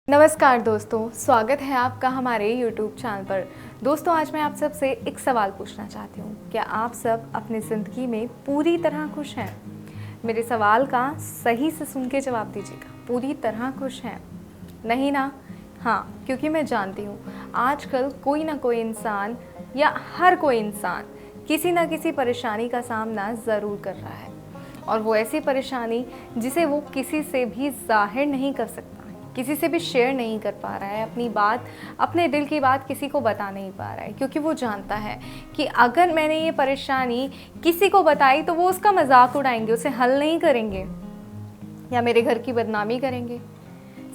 नमस्कार दोस्तों, स्वागत है आपका हमारे YouTube चैनल पर। दोस्तों, आज मैं आप सब से एक सवाल पूछना चाहती हूँ। क्या आप सब अपनी ज़िंदगी में पूरी तरह खुश हैं? मेरे सवाल का सही से सुन के जवाब दीजिएगा। पूरी तरह खुश हैं? नहीं ना? हाँ, क्योंकि मैं जानती हूँ आजकल कोई ना कोई इंसान या हर कोई इंसान किसी ना किसी परेशानी का सामना ज़रूर कर रहा है, और वो ऐसी परेशानी जिसे वो किसी से भी ज़ाहिर नहीं कर सकता, किसी से भी शेयर नहीं कर पा रहा है। अपनी बात, अपने दिल की बात किसी को बता नहीं पा रहा है, क्योंकि वो जानता है कि अगर मैंने ये परेशानी किसी को बताई तो वो उसका मजाक उड़ाएंगे, उसे हल नहीं करेंगे या मेरे घर की बदनामी करेंगे।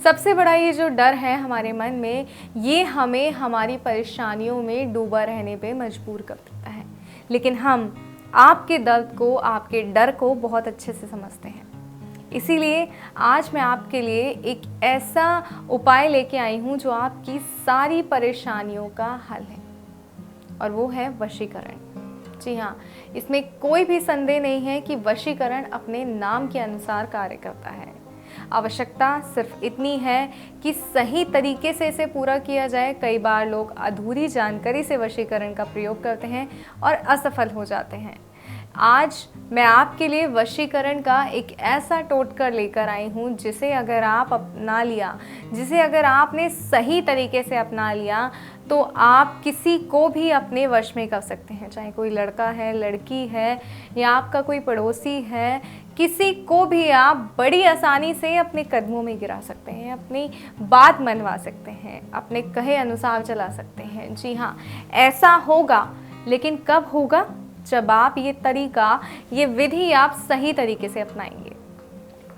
सबसे बड़ा ये जो डर है हमारे मन में, ये हमें हमारी परेशानियों में डूबा रहने पे मजबूर कर देता है। लेकिन हम आपके दर्द को, आपके डर को बहुत अच्छे से समझते हैं। इसीलिए आज मैं आपके लिए एक ऐसा उपाय लेके आई हूँ जो आपकी सारी परेशानियों का हल है, और वो है वशीकरण। जी हाँ, इसमें कोई भी संदेह नहीं है कि वशीकरण अपने नाम के अनुसार कार्य करता है। आवश्यकता सिर्फ इतनी है कि सही तरीके से इसे पूरा किया जाए। कई बार लोग अधूरी जानकारी से वशीकरण का प्रयोग करते हैं और असफल हो जाते हैं। आज मैं आपके लिए वशीकरण का एक ऐसा टोटका लेकर आई हूँ जिसे अगर आप अपना लिया, जिसे अगर आपने सही तरीके से अपना लिया, तो आप किसी को भी अपने वश में कर सकते हैं। चाहे कोई लड़का है, लड़की है, या आपका कोई पड़ोसी है, किसी को भी आप बड़ी आसानी से अपने कदमों में गिरा सकते हैं, अपनी बात मनवा सकते हैं, अपने कहे अनुसार चला सकते हैं। जी हाँ, ऐसा होगा, लेकिन कब होगा? जब आप ये तरीका, ये विधि आप सही तरीके से अपनाएंगे।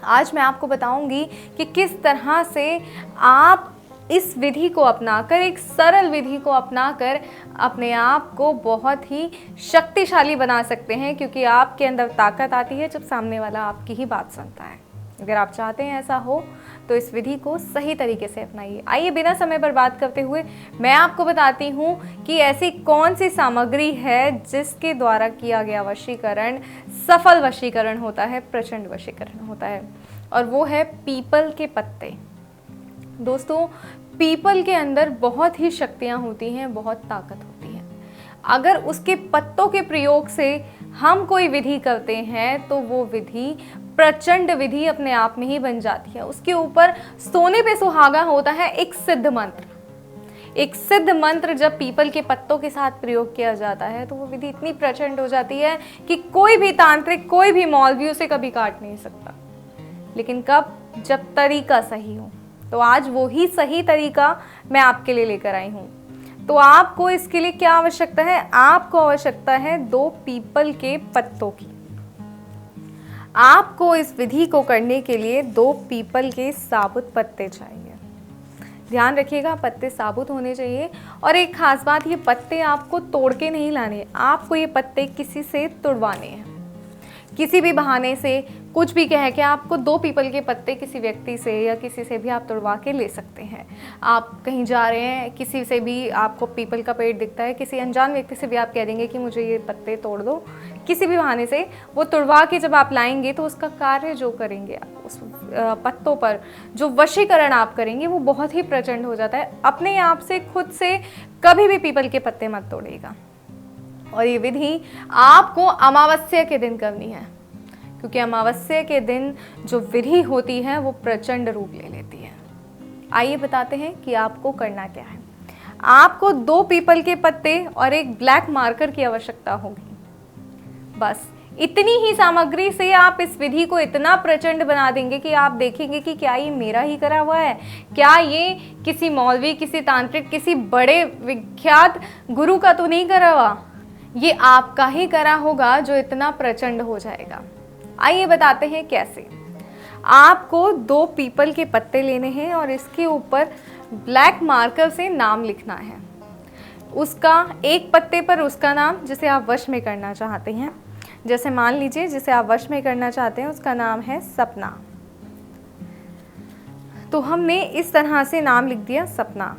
आज मैं आपको बताऊंगी कि किस तरह से आप इस विधि को अपनाकर, एक सरल विधि को अपनाकर अपने आप को बहुत ही शक्तिशाली बना सकते हैं, क्योंकि आपके अंदर ताकत आती है जब सामने वाला आपकी ही बात सुनता है। अगर आप चाहते हैं ऐसा हो तो इस विधि को सही तरीके से अपनाइए। आइए बिना समय बर्बाद करते हुए मैं आपको बताती हूँ कि ऐसी कौन सी सामग्री है जिसके द्वारा किया गया वशीकरण सफल वशीकरण होता है, प्रचंड वशीकरण होता है, और वो है पीपल के पत्ते। दोस्तों, पीपल के अंदर बहुत ही शक्तियाँ होती हैं, बहुत ताकत होती है। अगर उसके पत्तों के प्रयोग से हम कोई विधि करते हैं तो वो विधि प्रचंड विधि अपने आप में ही बन जाती है। उसके ऊपर सोने पे सुहागा होता है एक सिद्ध मंत्र। एक सिद्ध मंत्र जब पीपल के पत्तों के साथ प्रयोग किया जाता है तो वो विधि इतनी प्रचंड हो जाती है कि कोई भी तांत्रिक, कोई भी मौलवी उसे कभी काट नहीं सकता। लेकिन कब? जब तरीका सही हो। तो आज वो ही सही तरीका मैं आपके लिए लेकर आई हूँ। तो आपको इसके लिए क्या आवश्यकता है? आपको आवश्यकता है 2 पीपल के पत्तों की। आपको इस विधि को करने के लिए 2 पीपल के साबुत पत्ते चाहिए। ध्यान रखिएगा, पत्ते साबुत होने चाहिए। और एक खास बात, ये पत्ते आपको तोड़ के नहीं लाने, आपको ये पत्ते किसी से तुड़वाने हैं। किसी भी बहाने से, कुछ भी कह के आपको 2 पीपल के पत्ते किसी व्यक्ति से या किसी से भी आप तुड़वा के ले सकते हैं। आप कहीं जा रहे हैं, किसी से भी आपको पीपल का पेड़ दिखता है, किसी अनजान व्यक्ति से भी आप कह देंगे कि मुझे ये पत्ते तोड़ दो, किसी भी बहाने से वो तुड़वा के जब आप लाएंगे तो उसका कार्य जो करेंगे आप, उस पत्तों पर जो वशीकरण आप करेंगे वो बहुत ही प्रचंड हो जाता है। अपने आप से, खुद से कभी भी पीपल के पत्ते मत तोड़िएगा। और ये विधि आपको अमावस्या के दिन करनी है, क्योंकि अमावस्या के दिन जो विधि होती है वो प्रचंड रूप ले लेती है। आइए बताते हैं कि आपको करना क्या है। आपको 2 पीपल के पत्ते और एक ब्लैक मार्कर की आवश्यकता होगी। बस इतनी ही सामग्री से आप इस विधि को इतना प्रचंड बना देंगे कि आप देखेंगे कि क्या ये मेरा ही करा हुआ है, क्या ये किसी मौलवी, किसी तांत्रिक, किसी बड़े विख्यात गुरु का तो नहीं करा हुआ, ये आपका ही करा होगा जो इतना प्रचंड हो जाएगा। आइए बताते हैं कैसे। आपको 2 पीपल के पत्ते लेने हैं और इसके ऊपर ब्लैक मार्कर से नाम लिखना है। उसका एक पत्ते पर उसका नाम, जिसे आप वश में करना चाहते हैं। जैसे मान लीजिए जिसे आप वश में करना चाहते हैं उसका नाम है सपना, तो हमने इस तरह से नाम लिख दिया सपना।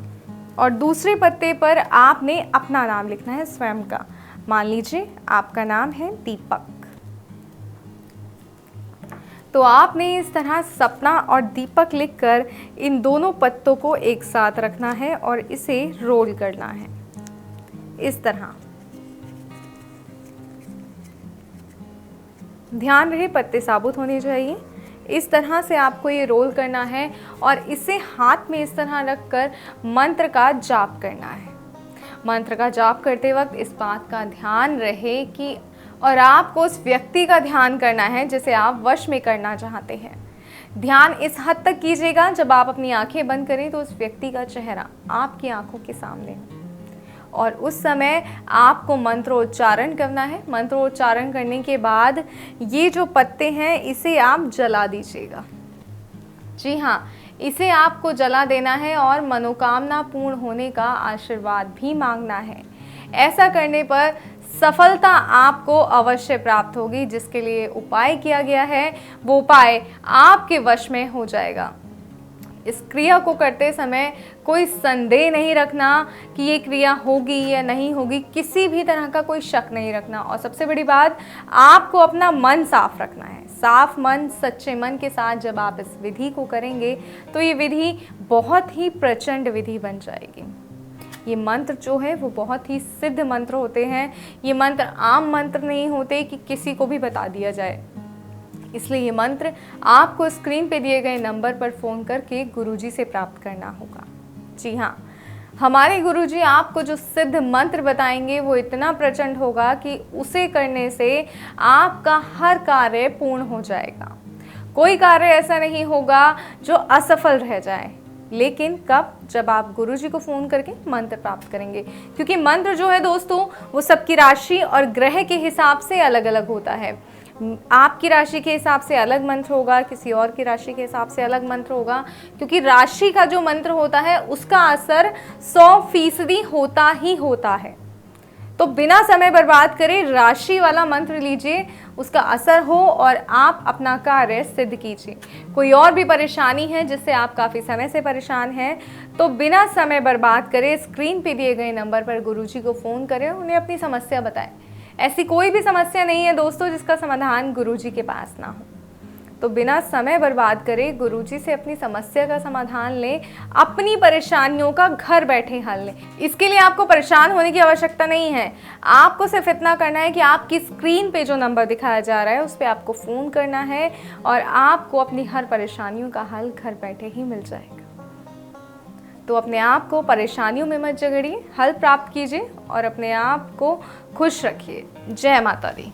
और दूसरे पत्ते पर आपने अपना नाम लिखना है, स्वयं का। मान लीजिए आपका नाम है दीपक। तो आपने इस तरह सपना और दीपक लिखकर इन दोनों पत्तों को एक साथ रखना है और इसे रोल करना है इस तरह। ध्यान रहे पत्ते साबुत होने चाहिए। इस तरह से आपको ये रोल करना है और इसे हाथ में इस तरह रखकर मंत्र का जाप करना है। मंत्र का जाप करते वक्त इस बात का ध्यान रहे कि और आपको उस व्यक्ति का ध्यान करना है जिसे आप वश में करना चाहते हैं। ध्यान इस हद तक कीजिएगा जब आप अपनी आंखें बंद करें तो उस व्यक्ति का चेहरा आपकी आंखों के सामने हो और उस समय आपको मंत्रोच्चारण करना है। मंत्रोच्चारण करने के बाद ये जो पत्ते हैं इसे आप जला दीजिएगा। जी हाँ, इसे आपको जला देना है और मनोकामना पूर्ण होने का आशीर्वाद भी मांगना है। ऐसा करने पर सफलता आपको अवश्य प्राप्त होगी। जिसके लिए उपाय किया गया है वो उपाय आपके वश में हो जाएगा। इस क्रिया को करते समय कोई संदेह नहीं रखना कि ये क्रिया होगी या नहीं होगी, किसी भी तरह का कोई शक नहीं रखना। और सबसे बड़ी बात, आपको अपना मन साफ रखना है। साफ मन, सच्चे मन के साथ जब आप इस विधि को करेंगे तो ये विधि बहुत ही प्रचंड विधि बन जाएगी। ये मंत्र जो है वो बहुत ही सिद्ध मंत्र होते हैं। ये मंत्र आम मंत्र नहीं होते कि किसी को भी बता दिया जाए। इसलिए ये मंत्र आपको स्क्रीन पे दिए गए नंबर पर फ़ोन करके गुरुजी से प्राप्त करना होगा। जी हाँ, हमारे गुरुजी आपको जो सिद्ध मंत्र बताएंगे वो इतना प्रचंड होगा कि उसे करने से आपका हर कार्य पूर्ण हो जाएगा। कोई कार्य ऐसा नहीं होगा जो असफल रह जाए। लेकिन कब? जब आप गुरुजी को फ़ोन करके मंत्र प्राप्त करेंगे। क्योंकि मंत्र जो है दोस्तों वो सबकी राशि और ग्रह के हिसाब से अलग अलग होता है। आपकी राशि के हिसाब से अलग मंत्र होगा, किसी और की राशि के हिसाब से अलग मंत्र होगा। क्योंकि राशि का जो मंत्र होता है उसका असर 100% होता ही होता है। तो बिना समय बर्बाद करे राशि वाला मंत्र लीजिए, उसका असर हो और आप अपना कार्य सिद्ध कीजिए। कोई और भी परेशानी है जिससे आप काफ़ी समय से परेशान हैं तो बिना समय बर्बाद करे स्क्रीन पे दिए गए नंबर पर गुरुजी को फ़ोन करें, उन्हें अपनी समस्या बताएं। ऐसी कोई भी समस्या नहीं है दोस्तों जिसका समाधान गुरुजी के पास ना हो। तो बिना समय बर्बाद करे गुरुजी से अपनी समस्या का समाधान लें, अपनी परेशानियों का घर बैठे हल लें। इसके लिए आपको परेशान होने की आवश्यकता नहीं है। आपको सिर्फ इतना करना है कि आपकी स्क्रीन पे जो नंबर दिखाया जा रहा है उस पर आपको फ़ोन करना है और आपको अपनी हर परेशानियों का हल घर बैठे ही मिल जाएगा। तो अपने आप को परेशानियों में मत जकड़िए, हल प्राप्त कीजिए और अपने आप को खुश रखिए। जय माता दी।